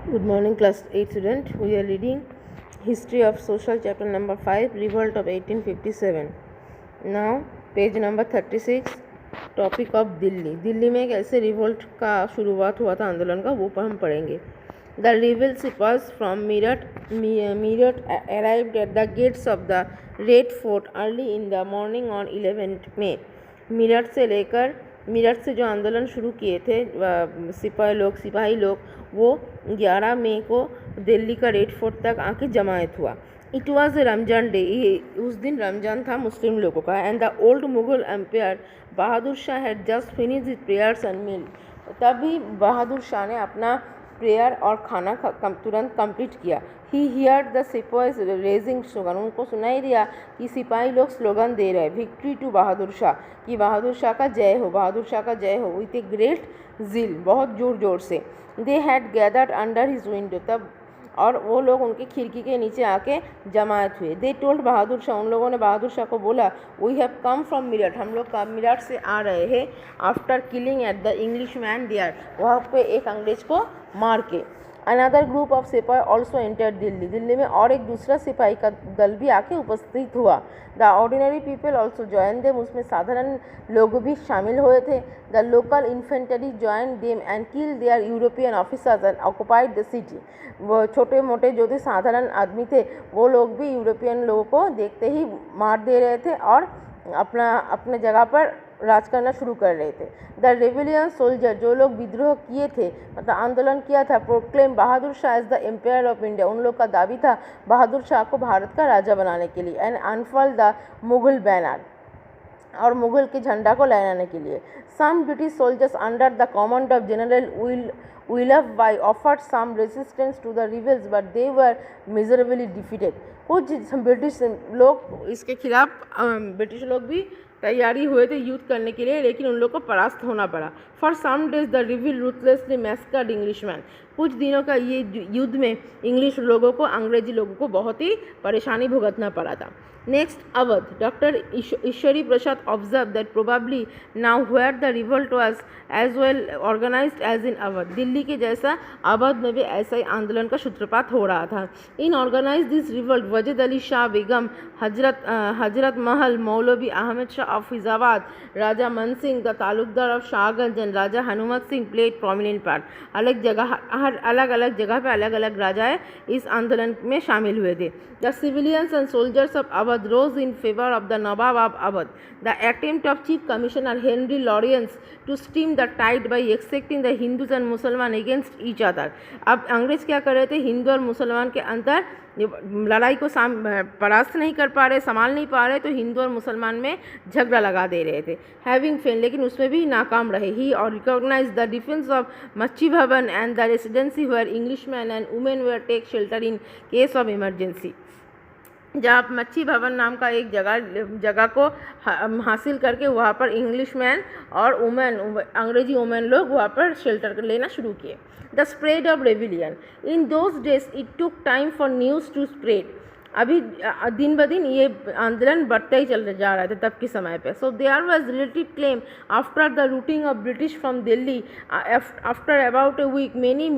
Good morning, class 8 student. We are reading History of Social, chapter number 5, Revolt of 1857. Now, page number 36, topic of Delhi. Delhi में एक ऐसे revolt का शुरुआत हुआ था आंदोलन का, वो पर हम पढ़ेंगे. द रिवल sipahis from Meerut arrived at the gates of the Red Fort early in the morning on 11 May. Meerut से जो आंदोलन शुरू किए थे सिपाही लोग वो 11 मई को दिल्ली का रेड फोर्ट तक आके जमायत हुआ. It was Ramzan day. उस दिन रमजान था मुस्लिम लोगों का. And the old Mughal empire Bahadur Shah had just finish his prayers and meal. तभी बहादुर शाह ने अपना प्रेयर और खाना तुरंत कंप्लीट किया. ही हियर्ड द सिपाहीज रेजिंग स्लोगन. उनको सुनाई दिया कि सिपाही लोग स्लोगन दे रहे, विक्ट्री टू बहादुर शाह, कि बहादुर शाह का जय हो, बहादुर शाह का जय हो, विथ ए ग्रेट जिल, बहुत जोर जोर से. They had gathered under his window. तब और वो लोग उनकी खिड़की के नीचे आके जमायत हुए. They told Bahadur Shah. उन लोगों ने बहादुर शाह को बोला, we have come from Meerut. हम लोग मीरठ से आ रहे हैं. After killing at the English man there. वहाँ पे एक अंग्रेज को मार के. Another group of sipahi also enter Delhi. Delhi में और एक दूसरा सिपाही का दल भी आके उपस्थित हुआ. The ordinary people also join them. उसमें साधारण लोग भी शामिल हुए थे. The local infantry join them and kill their European officers and occupied the city. वो छोटे मोटे जो थे साधारण आदमी थे वो लोग भी यूरोपियन लोगों को देखते ही मार दे रहे थे और अपने जगह पर राज करना शुरू कर रहे थे. द रेविलियन सोल्जर, जो लोग विद्रोह किए थे, मतलब आंदोलन किया था, proclaim Bahadur Shah as the emperor of India. उन लोग का दावी था बहादुर शाह को भारत का राजा बनाने के लिए. And unfurl the Mughal banner, और मुगल के झंडा को लहराने के लिए. Some British soldiers under the command of general Willoughby offered some resistance to the rebels but they were miserably defeated. कुछ ब्रिटिश लोग इसके खिलाफ ब्रिटिश लोग भी तैयारी हुए थे युद्ध करने के लिए, लेकिन उन लोग को परास्त होना पड़ा. फॉर सम डेज द रिविल रूथलेसली मैस्कर्ड इंग्लिशमैन. कुछ दिनों का ये युद्ध में इंग्लिश लोगों को, अंग्रेजी लोगों को बहुत ही परेशानी भुगतना पड़ा था. Next, Awadh. Doctor Ishwari Prasad observe that probably now where the revolt was as well organised as in Awadh. Delhi के जैसा अवध में भी ऐसा ही आंदोलन का सूत्रपात हो रहा था. In organise this revolt Wajid Ali Shah Begum, Hazrat Mahal, Maulvi Ahmad Shah of Faizabad, Raja Man Singh the talukdar of Shahganj and Raja Hanumat Singh played prominent part. अलग अलग जगह पे अलग अलग राजाएं इस आंदोलन में शामिल हुए थे. The civilians and soldiers of Awadh rose in favour of the nawab of Awadh. The attempt of chief commissioner Henry Lawrence to stem the tide by accepting the Hindus and Musalman against each other. अब अंग्रेज क्या कर रहे थे, हिंदू और मुसलमान के अंदर लड़ाई को परास्त नहीं कर पा रहे, संभाल नहीं पा रहे, तो हिंदू और मुसलमान में झगड़ा लगा दे रहे थे. हैविंग फेल, लेकिन उसमें भी नाकाम रहे. ही और recognise the defence of Machhi Bhawan and the residency where Englishman and women were take shelter in case of emergency. जहाँ मच्छी भवन नाम का एक जगह को हासिल करके वहाँ पर इंग्लिशमैन और वुमेन, अंग्रेजी वुमेन लोग वहाँ पर शेल्टर लेना शुरू किए. The spread of rebellion. In those days it took time for news to spread. अभी दिन ब दिन ये आंदोलन बढ़ते ही चल जा रहे थे तब के समय पे. So there was relative claim after the routing of British from Delhi. After about a week many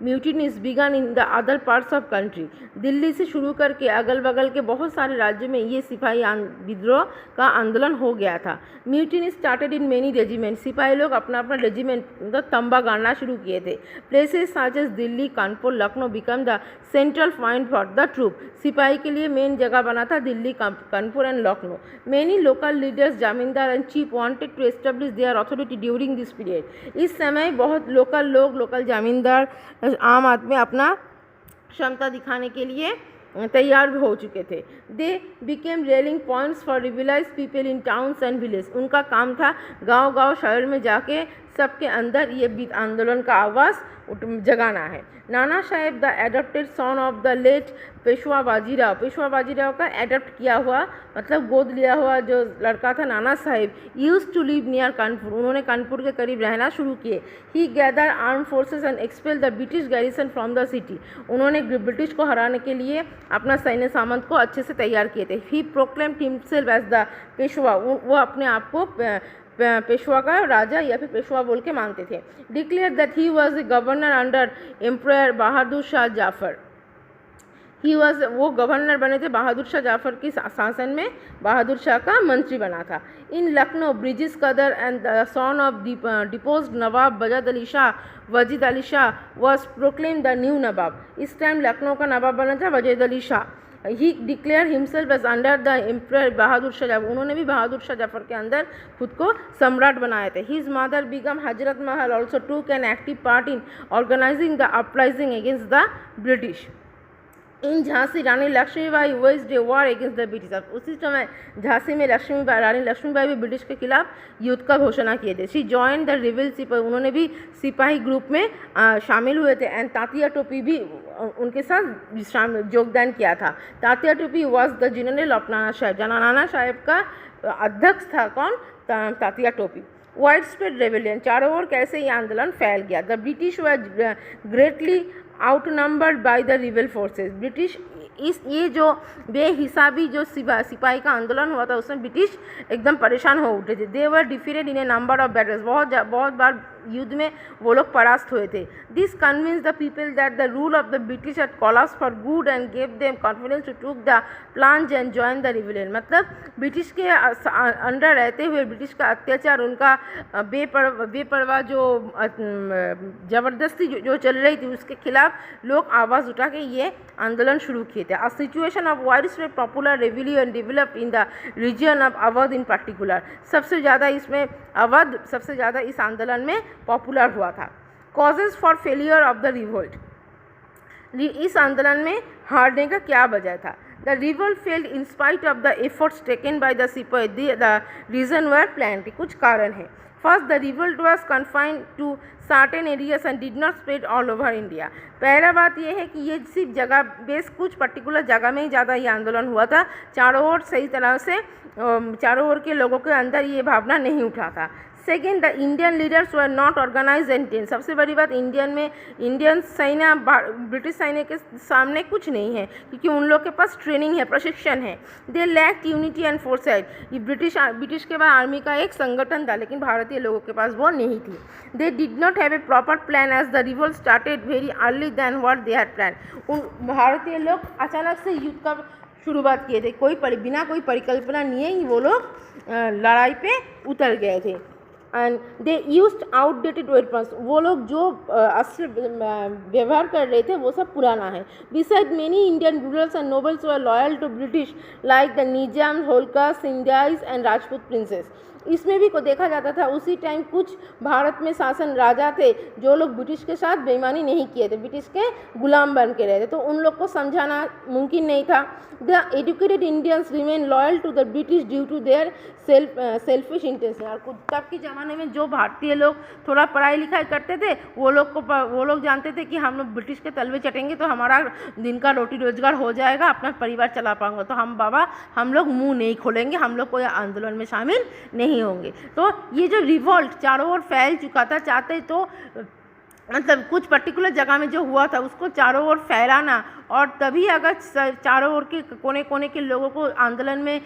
mutinies began in the other parts of country. Delhi से शुरू करके अगल बगल के बहुत सारे राज्यों में ये सिपाही विद्रोह का आंदोलन हो गया था. Mutiny started in many regiment. सिपाही लोग अपना अपना रेजिमेंट मतलब तंबा गाड़ना शुरू किए थे. Places such as Delhi, Kanpur, Lucknow become the central point for the troop. सिपाही के लिए मेन जगह बना था Delhi, Kanpur and Lucknow. Many local leaders, zamindar and chief wanted to establish their authority during this period. इस समय बहुत लोकल जमींदार, आम आदमी अपना क्षमता दिखाने के लिए तैयार भी हो चुके थे. They became rallying points for rebellious people in towns and village. उनका काम था गांव शहर में जाके सबके अंदर ये आंदोलन का आवाज़ जगाना है. Nana Saheb the adopted son of the late Peshwa Bajirao. Peshwa Bajirao का एडॉप्ट किया हुआ मतलब गोद लिया हुआ जो लड़का था Nana Saheb, used to live near Kanpur. उन्होंने कानपुर के करीब रहना शुरू किए. He gather arm forces and expel the British garrison from the city. उन्होंने ब्रिटिश को हराने के लिए अपना सैन्य सामंत को अच्छे से तैयार किए थे. He proclaimed himself as the Peshwa. वो अपने आप को पेशवा का राजा या फिर पेशवा बोल के मानते थे। Declare that he was the governor under empire Bahadur Shah Zafar. वो गवर्नर बने थे बहादुर शाह जाफर की शासन में, बहादुर शाह का मंत्री बना था। In Lucknow Birjis Qadr and the son of deposed Nawab Wajid Ali Shah was proclaim the new Nawab. इस टाइम लखनऊ का नवाब बना था Wajid Ali Shah. He declare himself as under the emperor Bahadur Shah Zafar. उन्होंने भी बहादुर शाह जाफर के अंदर खुद को सम्राट बनाए थे। His mother begin Hazrat Mahal also took an active part in organising the uprising against the British. In Jhansi Rani Lakshmibai waged a war against the British. उसी समय झांसी में रानी लक्ष्मीबाई भी ब्रिटिश के खिलाफ युद्ध का घोषणा किए थे। शी जॉइन द रिबल सिपाही। उन्होंने भी सिपाही ग्रुप में शामिल हुए थे। एंड तात्या टोपी भी उनके साथ योगदान किया था। तात्या टोपी was the general of Nana Saheb. Nana Saheb का अध्यक्ष था कौन? तात्या टोपी। Wide spread rebellion. चारों ओर कैसे ये आंदोलन फैल गया। The British were greatly outnumbered by the rebel forces. British ये जो बेहिसाबी जो सिपाही का आंदोलन हुआ था उसमें ब्रिटिश एकदम परेशान हो उठे थे। They were defeated in a number of battles. बहुत बार युद्ध में वो लोग परास्त हुए थे। This convince the people that the rule of the British at collapse for good and gave them confidence to took the plunge and join the rebellion. मतलब ब्रिटिश के अंडर रहते हुए ब्रिटिश का अत्याचार, उनका बेपरवाह जो ज़बरदस्ती जो चल रही थी उसके खिलाफ लोग आवाज़ उठा के ये आंदोलन शुरू किए थे। A situation of wide spread popular revolution develop in the region of Awadh in particular. सबसे ज़्यादा इसमें अवध सबसे ज़्यादा इस आंदोलन में पॉपुलर हुआ था। Causes for failure of the revolt. इस आंदोलन में हारने का क्या वजह था? The revolt failed in spite of the efforts taken by the sipahi. The reason were planned. कुछ कारण है। First, the revolt was confined to certain areas and did not spread all over India. पहला बात यह है कि ये सिर्फ जगह बेस कुछ पर्टिकुलर जगह में ही ज़्यादा ये आंदोलन हुआ था। चारों ओर सही तरह से चारों ओर के लोगों के अंदर ये भावना नहीं उठा था। Second, the Indian leaders were not organise and train. सबसे बड़ी बात इंडियन सैन्य ब्रिटिश सैन्य के सामने कुछ नहीं है क्योंकि उन लोग के पास ट्रेनिंग है, प्रशिक्षण है। दे लैक्ड यूनिटी एंड फोरसाइट। ये ब्रिटिश के बाद आर्मी का एक संगठन था लेकिन भारतीय लोगों के पास वो नहीं थी। They did not have a proper plan as the revolt started very early than what they had plan. उन भारतीय लोग अचानक से युद्ध का शुरुआत किए थे। बिना कोई परिकल्पना नहीं ही वो लोग लड़ाई पे उतर गए थे। And they used outdated weapons. वो लोग जो अस्त्र व्यवहार कर रहे थे वो सब पुराना है। Besides many Indian rulers and nobles were loyal to British like the Nizam, Holkar, Scindias and Rajput princes. इसमें भी को देखा जाता था उसी टाइम कुछ भारत में शासन राजा थे जो लोग ब्रिटिश के साथ बेईमानी नहीं किए थे, ब्रिटिश के गुलाम बन के रहे थे, तो उन लोग को समझाना मुमकिन नहीं था। The educated Indians remain loyal to the British due to their selfish intention. और तब के ज़माने में जो भारतीय लोग थोड़ा पढ़ाई लिखाई करते थे वो लोग जानते थे कि हम लोग ब्रिटिश के तलवे चटेंगे तो हमारा दिन का रोटी रोजगार हो जाएगा, अपना परिवार चला पाऊंगा, तो हम लोग मुंह नहीं खोलेंगे, हम लोग कोई आंदोलन में शामिल नहीं होंगे। तो ये जो रिवोल्ट चारों ओर फैल चुका था, चाहते तो मतलब कुछ पर्टिकुलर जगह में जो हुआ था उसको चारों ओर फैलाना, और तभी अगर चारों ओर के कोने कोने के लोगों को आंदोलन में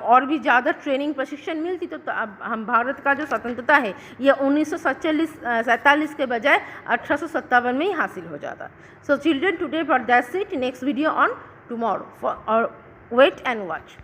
और भी ज़्यादा ट्रेनिंग प्रशिक्षण मिलती तो अब हम भारत का जो स्वतंत्रता है ये 1947 के बजाय 1857 में ही हासिल हो जाता। So children, today for that's it. Next video on tomorrow और वेट एंड वॉच।